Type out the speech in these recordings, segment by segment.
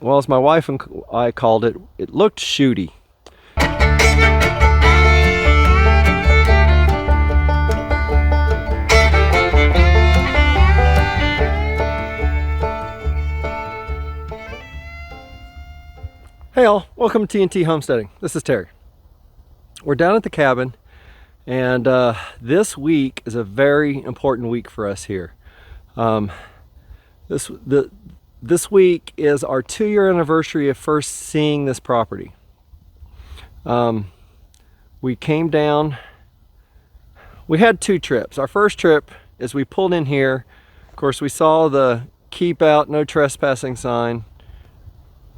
well, as my wife and I called it, it looked shooty. Hey all, welcome to T&T Homesteading. This is Terry. We're down at the cabin, and this week is a very important week for us here. This week is our 2-year anniversary of first seeing this property. We came down, we had 2 trips. Our first trip is we pulled in here. Of course, we saw the keep out, no trespassing sign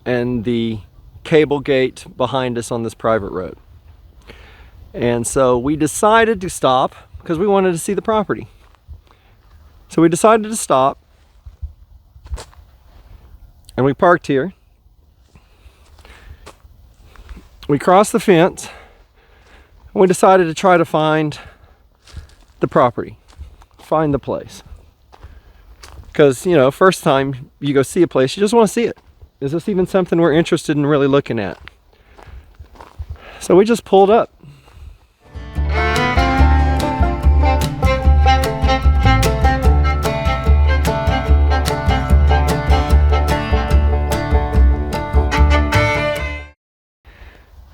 and the cable gate behind us on this private road. And so we decided to stop because we wanted to see the property. So we decided to stop and we parked here. We crossed the fence and we decided to try to find the property, find the place. Because, you know, first time you go see a place, you just want to see it. Is this even something we're interested in really looking at? So we just pulled up.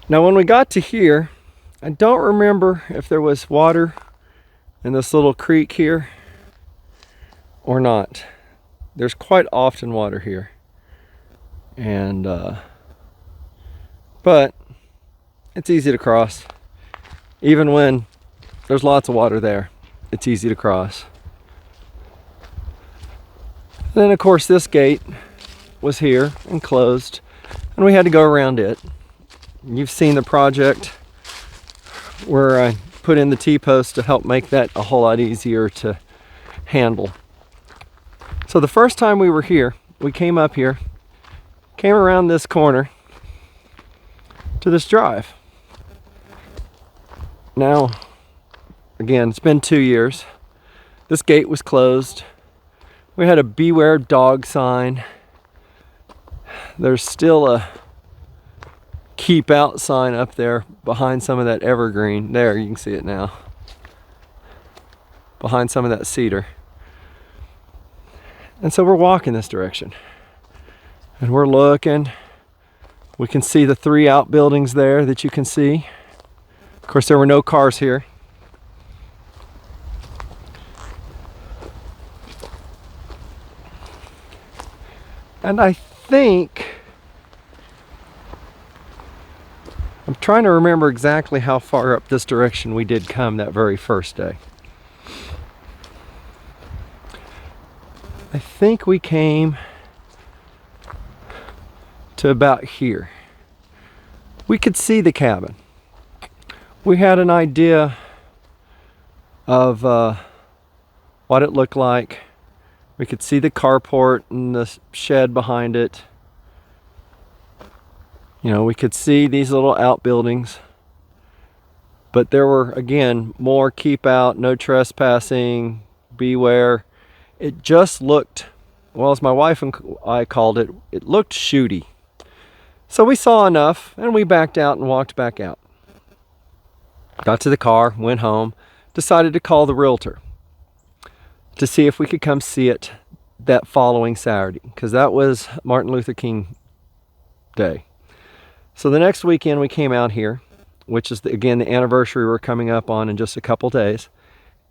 Now when we got to here, I don't remember if there was water in this little creek here or not. There's quite often water here. And but it's easy to cross. Even when there's lots of water there, it's easy to cross. Then of course this gate was here and closed, and we had to go around it. You've seen the project where I put in the T-post to help make that a whole lot easier to handle. So the first time we were here, we came up here, came around this corner to this drive. Now, again, it's been 2 years. This gate was closed. We had a beware dog sign. There's still a keep out sign up there behind some of that evergreen. There, you can see it now. Behind some of that cedar. And so we're walking this direction. And we're looking. We can see the 3 outbuildings there that you can see. Of course, there were no cars here. And I think, I'm trying to remember exactly how far up this direction we did come that very first day. I think we came to about here. We could see the cabin. We had an idea of what it looked like. We could see the carport and the shed behind it. You know, we could see these little outbuildings. But there were, again, more keep out, no trespassing, beware. It just looked, well, as my wife and I called it, it looked shooty. So we saw enough and we backed out and walked back out. Got to the car, went home, decided to call the realtor to see if we could come see it that following Saturday, because that was Martin Luther King Day. So the next weekend we came out here, which is again the anniversary we're coming up on in just a couple days,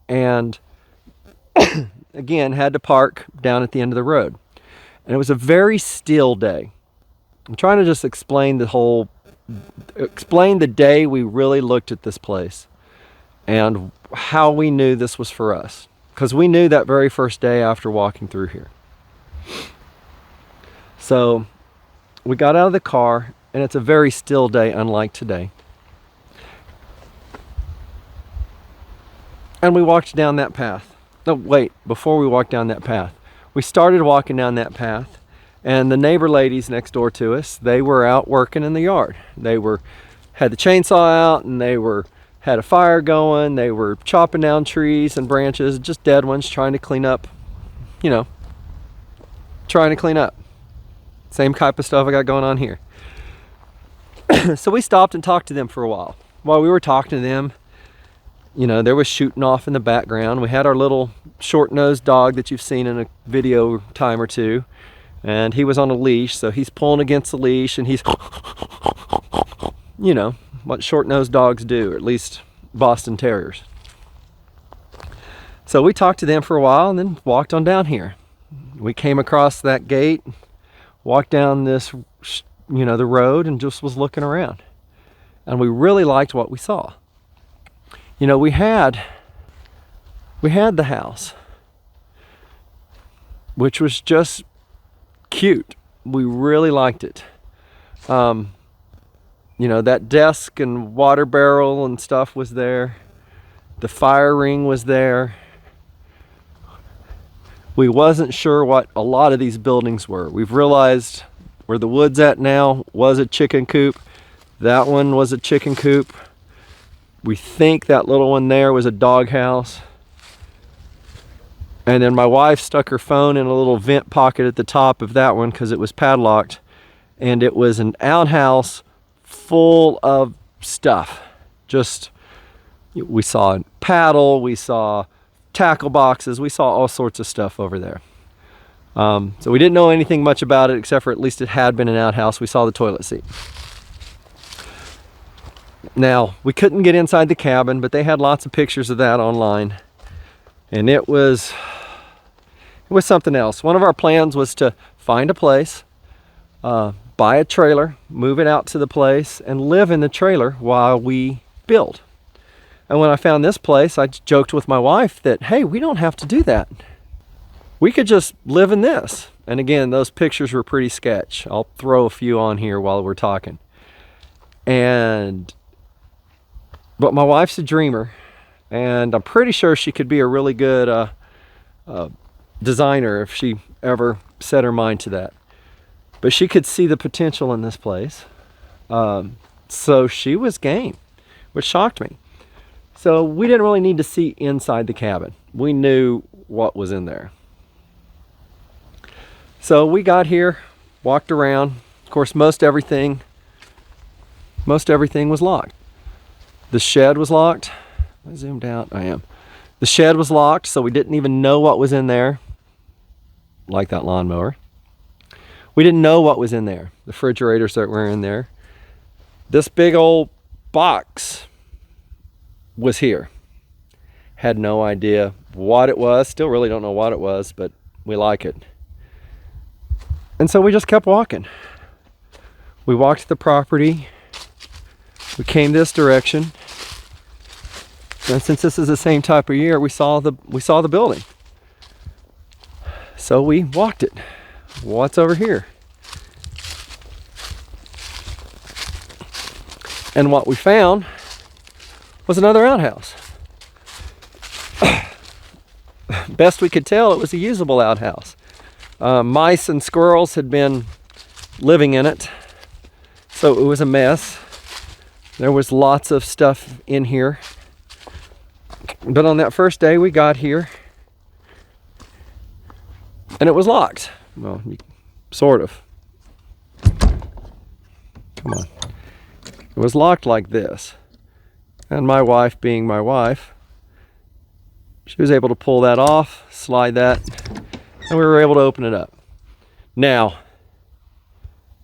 and again had to park down at the end of the road. And it was a very still day. I'm trying to just explain the day we really looked at this place and how we knew this was for us. Because we knew that very first day after walking through here. So we got out of the car, and it's a very still day, unlike today. And we walked down that path. No, wait, before we walked down that path, we started walking down that path. And the neighbor ladies next door to us, they were out working in the yard. They had the chainsaw out, and they had a fire going. They were chopping down trees and branches, just dead ones, trying to clean up, trying to clean up. Same type of stuff I got going on here. So we stopped and talked to them for a while. While we were talking to them, you know, there was shooting off in the background. We had our little short-nosed dog that you've seen in a video time or two, and he was on a leash, so he's pulling against the leash, and he's, you know, what short-nosed dogs do, or at least Boston Terriers. So we talked to them for a while and then walked on down here. We came across that gate, walked down this, you know, the road, and just was looking around. And we really liked what we saw. You know, we had the house, which was just cute. We really liked it. You know, that desk and water barrel and stuff was there. The fire ring was there. We wasn't sure what a lot of these buildings were. We've realized where the wood's at now was a chicken coop. That one was a chicken coop. We think that little one there was a dog house. And then my wife stuck her phone in a little vent pocket at the top of that one because it was padlocked. And it was an outhouse full of stuff. Just, we saw a paddle, we saw tackle boxes, we saw all sorts of stuff over there. So we didn't know anything much about it, except for at least it had been an outhouse. We saw the toilet seat. Now, we couldn't get inside the cabin, but they had lots of pictures of that online. And it was something else. One of our plans was to find a place, buy a trailer, move it out to the place, and live in the trailer while we build. And when I found this place, I joked with my wife that, hey, we don't have to do that. We could just live in this. And again, those pictures were pretty sketch. I'll throw a few on here while we're talking. But my wife's a dreamer, and I'm pretty sure she could be a really good designer if she ever set her mind to that. But she could see the potential in this place. So she was game, which shocked me. So we didn't really need to see inside the cabin. We knew what was in there. So we got here, walked around. Of course, most everything was locked. The shed was locked. I zoomed out. I am. The shed was locked, so we didn't even know what was in there. Like that lawnmower. We didn't know what was in there. The refrigerators that were in there. This big old box was here. Had no idea what it was. Still really don't know what it was, but we like it. And so we just kept walking. We walked the property. We came this direction. And since this is the same type of year, we saw the building. So we walked it. What's over here? And what we found was another outhouse. Best we could tell, it was a usable outhouse. Mice and squirrels had been living in it, so it was a mess. There was lots of stuff in here. But on that first day we got here, and it was locked. Well, sort of. Come on. It was locked like this. And my wife, being my wife, she was able to pull that off, slide that, and we were able to open it up. Now,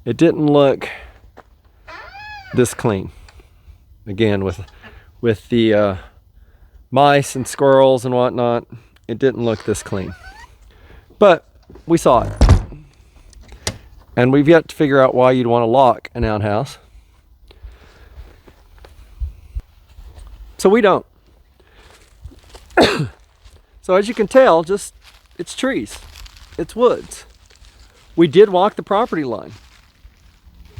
it didn't look this clean. Again, with the mice and squirrels and whatnot, it didn't look this clean. But we saw it. And we've yet to figure out why you'd want to lock an outhouse. So we don't. So as you can tell, just it's trees. It's woods. We did walk the property line.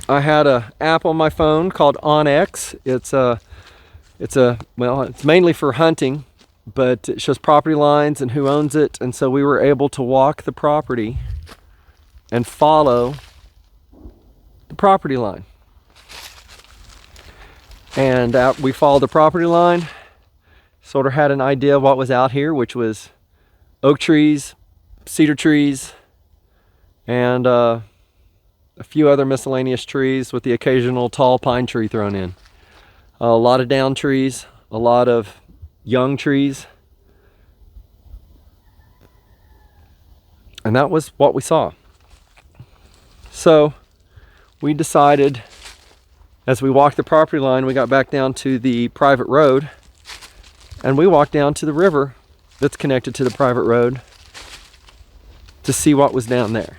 I had an app on my phone called OnX. It's mainly for hunting, but it shows property lines and who owns it. And so we were able to walk the property and follow the property line. And we followed the property line, sort of had an idea of what was out here, which was oak trees, cedar trees, and a few other miscellaneous trees with the occasional tall pine tree thrown in. A lot of down trees, a lot of young trees. And that was what we saw. So we decided, as we walked the property line, we got back down to the private road, and we walked down to the river that's connected to the private road to see what was down there.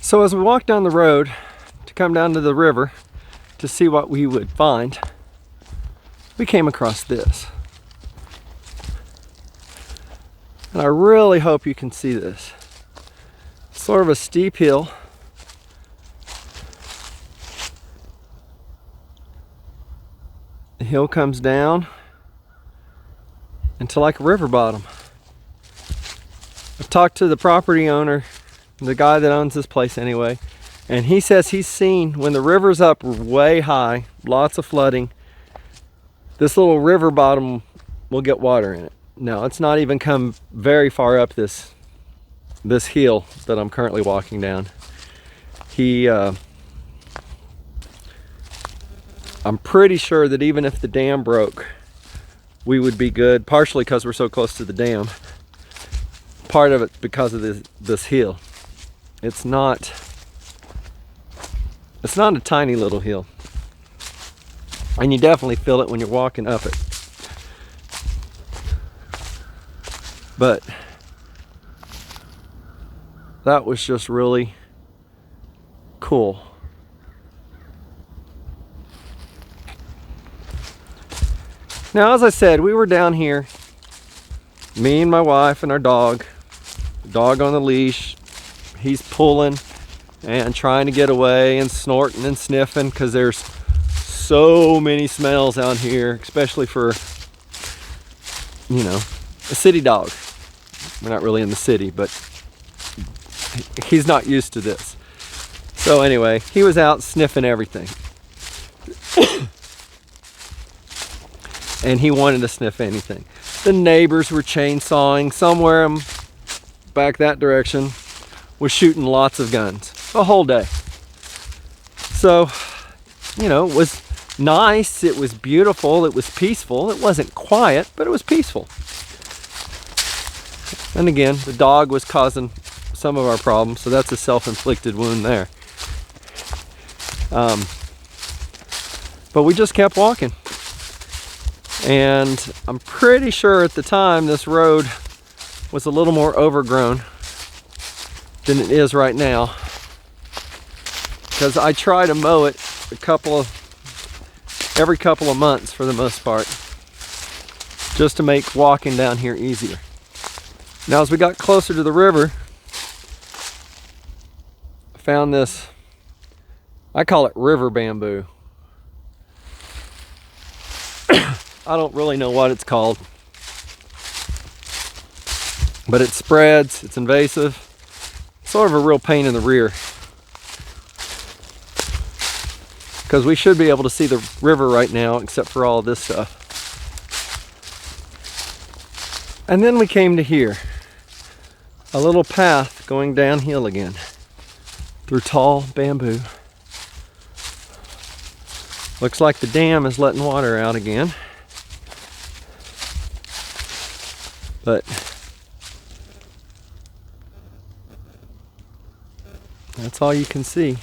So as we walked down the road to come down to the river to see what we would find, we came across this. And I really hope you can see this. Sort of a steep hill. The hill comes down into like a river bottom. I've talked to the property owner, the guy that owns this place anyway, and he says he's seen when the river's up way high, lots of flooding, this little river bottom will get water in it. Now, it's not even come very far up this hill that I'm currently walking down. I'm pretty sure that even if the dam broke, we would be good, partially because we're so close to the dam. Part of it because of this hill. It's not a tiny little hill. And you definitely feel it when you're walking up it. But that was just really cool. Now, as I said, we were down here, me and my wife and our dog on the leash. He's pulling and trying to get away and snorting and sniffing because there's so many smells out here, especially for, you know, a city dog. We're not really in the city, but he's not used to this. So anyway, he was out sniffing everything. And he wanted to sniff anything. The neighbors were chainsawing. Somewhere back that direction was shooting lots of guns the whole day. So, you know, it was nice, it was beautiful, it was peaceful. It wasn't quiet, but it was peaceful. And again, the dog was causing some of our problems, so that's a self-inflicted wound there. But we just kept walking. And I'm pretty sure at the time this road was a little more overgrown than it is right now, because I try to mow it every couple of months for the most part, just to make walking down here easier. Now, as we got closer to the river, I found this, I call it river bamboo. I don't really know what it's called, but it spreads, it's invasive, sort of a real pain in the rear, because we should be able to see the river right now except for all of this stuff. And then we came to here, a little path going downhill again through tall bamboo. Looks like the dam is letting water out again. But that's all you can see.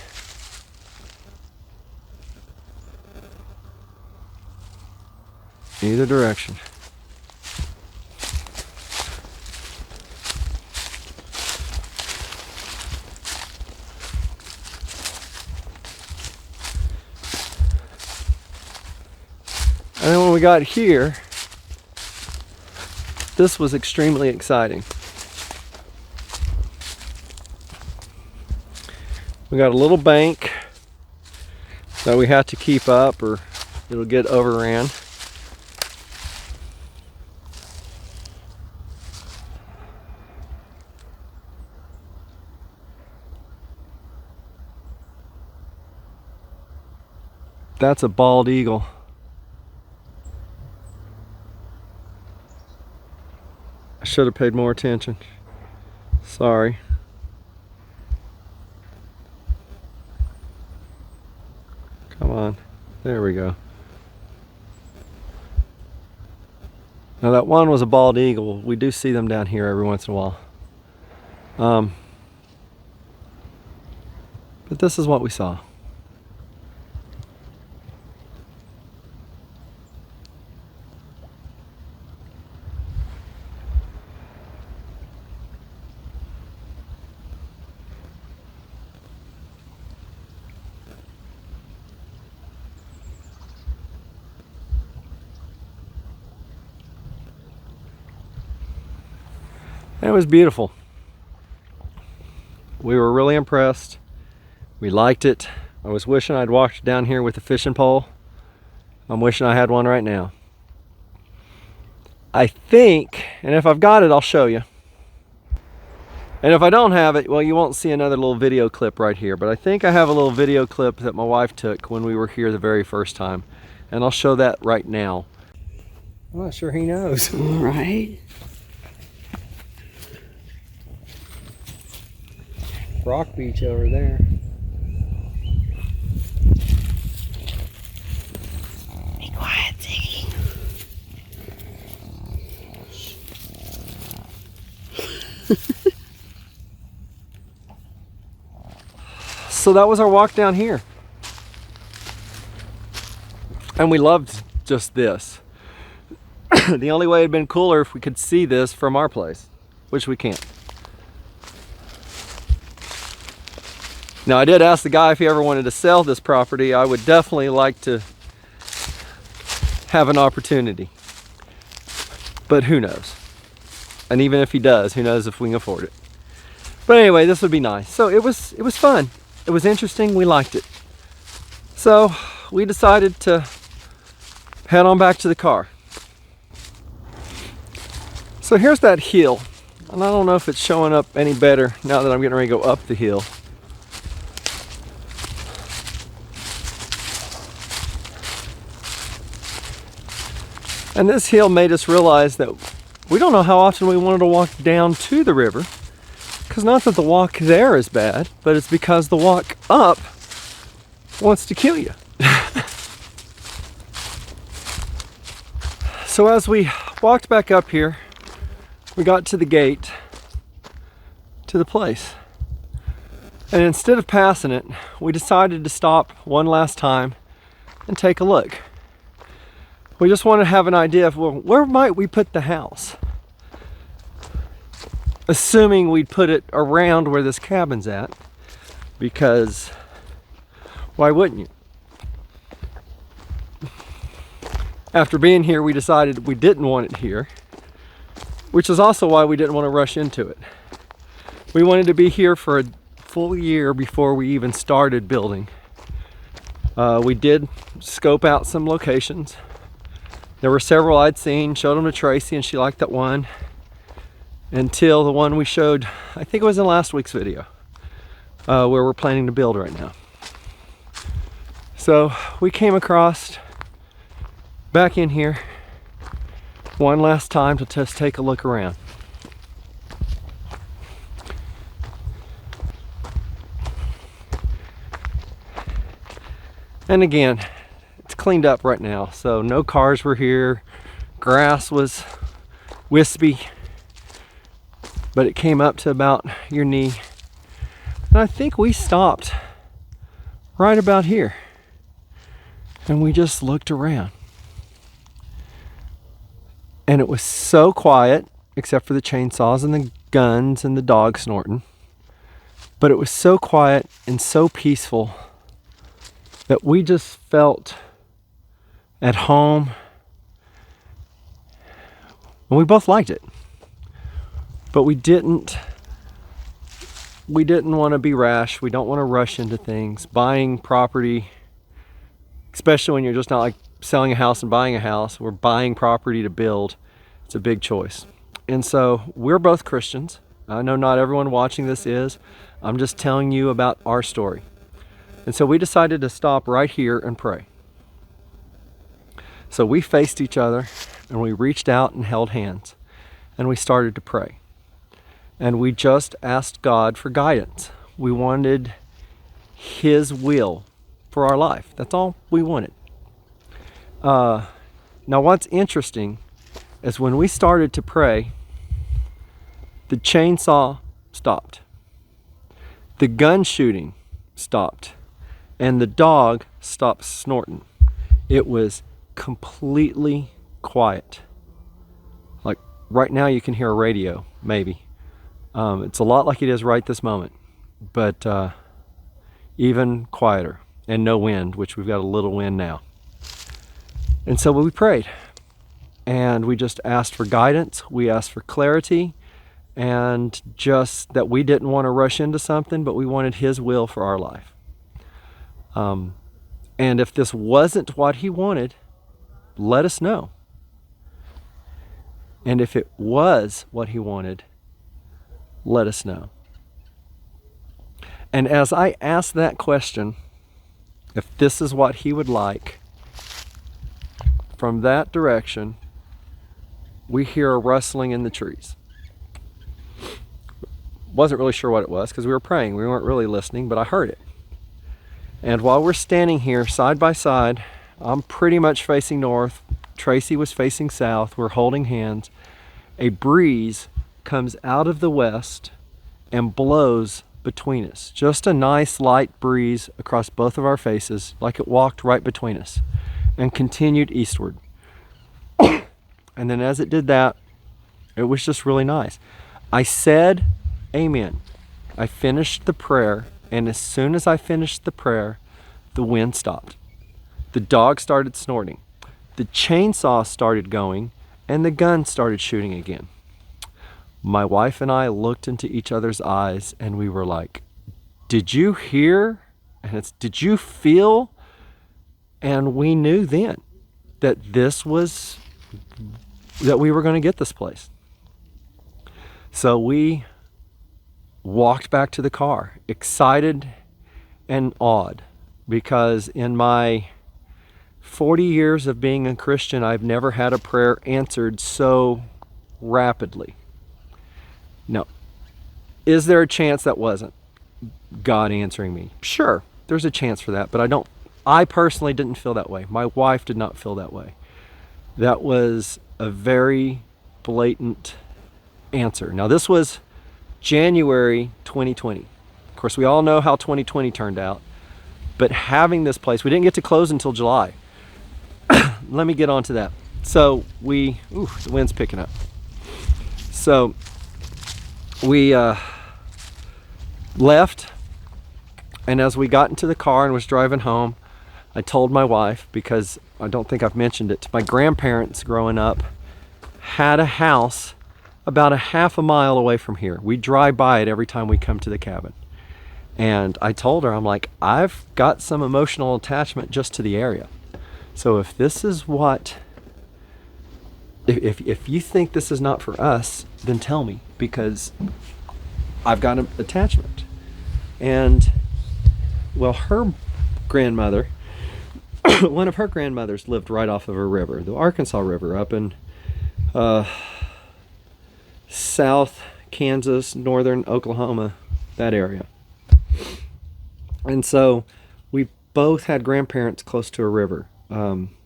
Either direction. And then when we got here, this was extremely exciting. We got a little bank that we have to keep up or it'll get overran. That's a bald eagle. I should have paid more attention. Sorry. Come on. There we go. Now that one was a bald eagle. We do see them down here every once in a while. But this is what we saw. It was beautiful. We were really impressed. We liked it. I was wishing I'd walked down here with a fishing pole. I'm wishing I had one right now. I think, and if I've got it, I'll show you. And if I don't have it, well, you won't see another little video clip right here. But I think I have a little video clip that my wife took when we were here the very first time. And I'll show that right now. I'm not sure he knows. All right. Rock Beach over there. Be quiet, Ziggy. So that was our walk down here. And we loved just this. The only way it'd been cooler if we could see this from our place, which we can't. Now, I did ask the guy if he ever wanted to sell this property. I would definitely like to have an opportunity. But who knows? And even if he does, who knows if we can afford it. But anyway, this would be nice. So it was fun. It was interesting. We liked it. So we decided to head on back to the car. So here's that hill. And I don't know if it's showing up any better now that I'm getting ready to go up the hill. And this hill made us realize that we don't know how often we wanted to walk down to the river. Because not that the walk there is bad, but it's because the walk up wants to kill you. So as we walked back up here, we got to the gate to the place. And instead of passing it, we decided to stop one last time and take a look. We just want to have an idea of, well, where might we put the house? Assuming we'd put it around where this cabin's at, because why wouldn't you? After being here, we decided we didn't want it here, which is also why we didn't want to rush into it. We wanted to be here for a full year before we even started building. We did scope out some locations. There were several I'd seen, showed them to Tracy, and she liked that one. Until the one we showed, I think it was in last week's video, where we're planning to build right now. So we came across back in here one last time to just take a look around. And again, it's cleaned up right now, so no cars were here. Grass was wispy, but it came up to about your knee. And I think we stopped right about here, and we just looked around. And it was so quiet, except for the chainsaws and the guns and the dog snorting. But it was so quiet and so peaceful that we just felt at home. And we both liked it. But we didn't want to be rash. We don't want to rush into things. Buying property, especially when you're just not like selling a house and buying a house. We're buying property to build. It's a big choice. And so we're both Christians. I know not everyone watching this is. I'm just telling you about our story. And so we decided to stop right here and pray. So we faced each other and we reached out and held hands and we started to pray. And we just asked God for guidance. We wanted His will for our life. That's all we wanted. Now, what's interesting is when we started to pray, the chainsaw stopped, the gun shooting stopped, and the dog stopped snorting. It was completely quiet. Like right now, you can hear a radio, maybe. It's a lot like it is right this moment, but even quieter, and no wind, which we've got a little wind now. And so we prayed, and we just asked for guidance. We asked for clarity, and just that we didn't want to rush into something, but we wanted His will for our life. And if this wasn't what He wanted, let us know. And if it was what He wanted, let us know. And as I ask that question, if this is what He would like, from that direction, we hear a rustling in the trees. Wasn't really sure what it was because we were praying. We weren't really listening, but I heard it. And while we're standing here side by side, I'm pretty much facing north. Tracy was facing south. We're holding hands. A breeze comes out of the west and blows between us. Just a nice light breeze across both of our faces, like it walked right between us and continued eastward. And then as it did that, it was just really nice. I said, Amen. I finished the prayer, and as soon as I finished the prayer, the wind stopped. The dog started snorting. The chainsaw started going, and the gun started shooting again. My wife and I looked into each other's eyes, and we were like, did you hear? And it's, did you feel? And we knew then that we were going to get this place. So we walked back to the car, excited and awed, because in my 40 years of being a Christian, I've never had a prayer answered so rapidly. No. Is there a chance that wasn't God answering me? Sure, there's a chance for that, but I personally didn't feel that way. My wife did not feel that way. That was a very blatant answer. Now, this was January 2020. Of course, we all know how 2020 turned out, but having this place, we didn't get to close until July. Let me get on to that. So the wind's picking up. So we left, and as we got into the car and was driving home, I told my wife, because I don't think I've mentioned it, my grandparents growing up had a house about a half a mile away from here. We drive by it every time we come to the cabin. And I told her, I'm like, I've got some emotional attachment just to the area. So if this is what, if you think this is not for us, then tell me, because I've got an attachment. And well, her grandmother, one of her grandmothers lived right off of a river, the Arkansas River, up in South Kansas, northern Oklahoma, that area. And so we both had grandparents close to a river.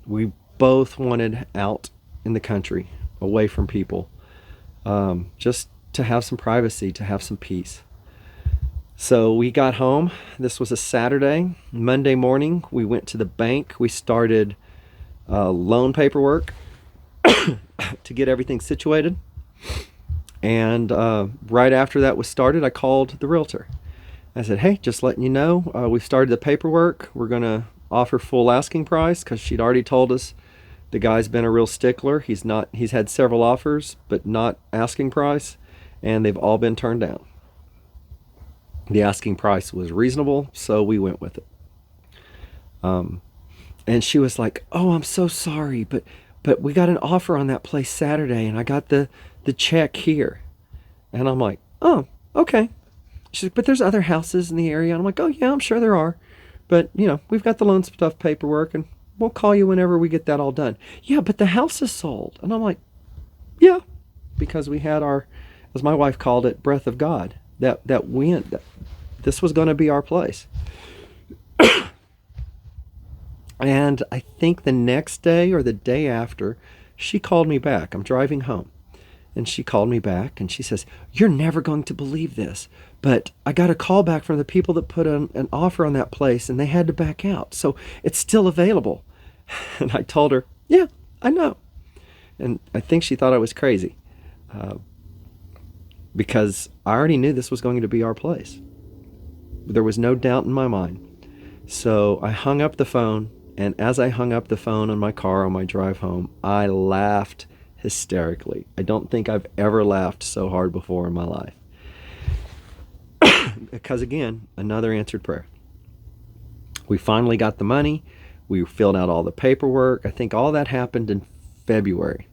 We both wanted out in the country, away from people, just to have some privacy, to have some peace. So we got home. This was a Saturday. Monday morning, we went to the bank. We started loan paperwork to get everything situated. And right after that was started, I called the realtor. I said, hey, just letting you know, we've started the paperwork. We're going to offer full asking price, because she'd already told us the guy's been a real stickler. He's had several offers, but not asking price, and they've all been turned down. The asking price was reasonable, so we went with it. And she was like, oh, I'm so sorry, but we got an offer on that place Saturday, and I got the check here. And I'm like, oh, okay. She's like, but there's other houses in the area. And I'm like, oh yeah, I'm sure there are. But we've got the loan stuff paperwork, and we'll call you whenever we get that all done. Yeah, but the house is sold. And I'm like, yeah, because we had our, as my wife called it, breath of God. That wind, this was going to be our place. And I think the next day or the day after, she called me back. I'm driving home. And she called me back and she says, "You're never going to believe this, but I got a call back from the people that put an offer on that place and they had to back out. So it's still available." And I told her, "Yeah, I know." And I think she thought I was crazy because I already knew this was going to be our place. There was no doubt in my mind. So I hung up the phone. And as I hung up the phone in my car on my drive home, I laughed hysterically. I don't think I've ever laughed so hard before in my life. Because again, another answered prayer. We finally got the money. We filled out all the paperwork. I think all that happened in February.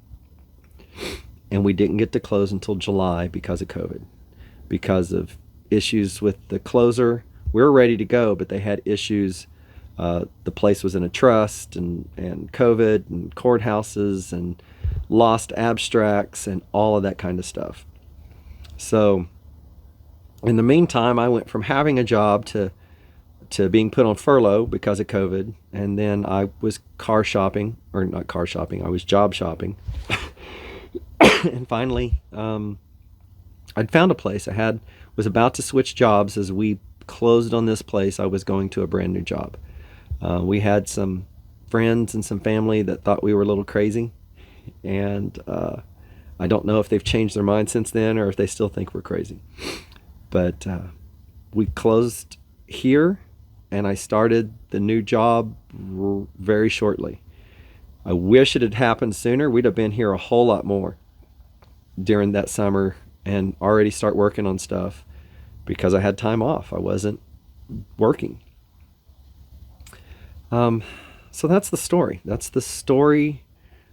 And we didn't get to close until July because of COVID. Because of issues with the closer. We were ready to go, but they had issues. The place was in a trust and COVID and courthouses and lost abstracts and all of that kind of stuff. So in the meantime, I went from having a job to being put on furlough because of COVID. And then I was car shopping, or not car shopping, I was job shopping. And finally, I'd found a place. Was about to switch jobs. As we closed on this place, I was going to a brand new job. We had some friends and some family that thought we were a little crazy. And I don't know if they've changed their mind since then or if they still think we're crazy. But we closed here and I started the new job very shortly. I wish it had happened sooner. We'd have been here a whole lot more during that summer and already start working on stuff because I had time off. I wasn't working. So that's the story. That's the story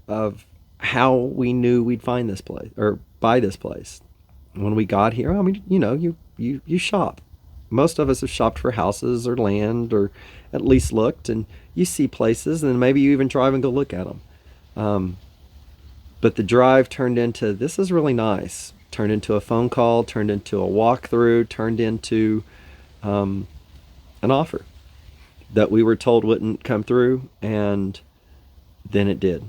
of how we knew we'd find this place or buy this place. When we got here, I mean, you shop. Most of us have shopped for houses or land or at least looked, and you see places and maybe you even drive and go look at them. But the drive turned into, this is really nice, turned into a phone call, turned into a walkthrough, turned into an offer that we were told wouldn't come through, and then it did.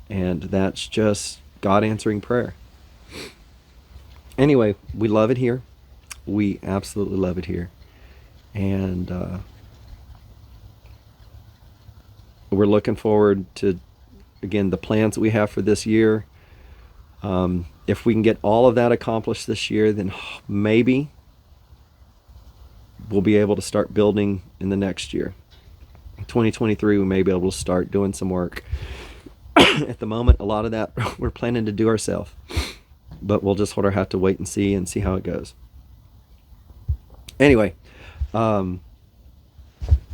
And that's just God answering prayer. Anyway, we love it here. We absolutely love it here. And we're looking forward to, again, the plans that we have for this year. If we can get all of that accomplished this year, then maybe we'll be able to start building in the next year. In 2023, we may be able to start doing some work. At the moment, a lot of that we're planning to do ourselves. But we'll just sort of have to wait and see how it goes. Anyway, so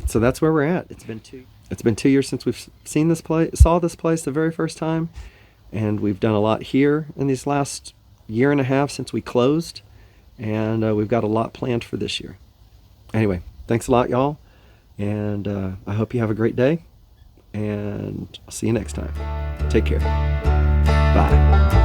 that's where we're at. It's been 2 years since we've saw this place the very first time, and we've done a lot here in these last year and a half since we closed, and we've got a lot planned for this year. Anyway, thanks a lot, y'all, and I hope you have a great day, and I'll see you next time. Take care. Bye.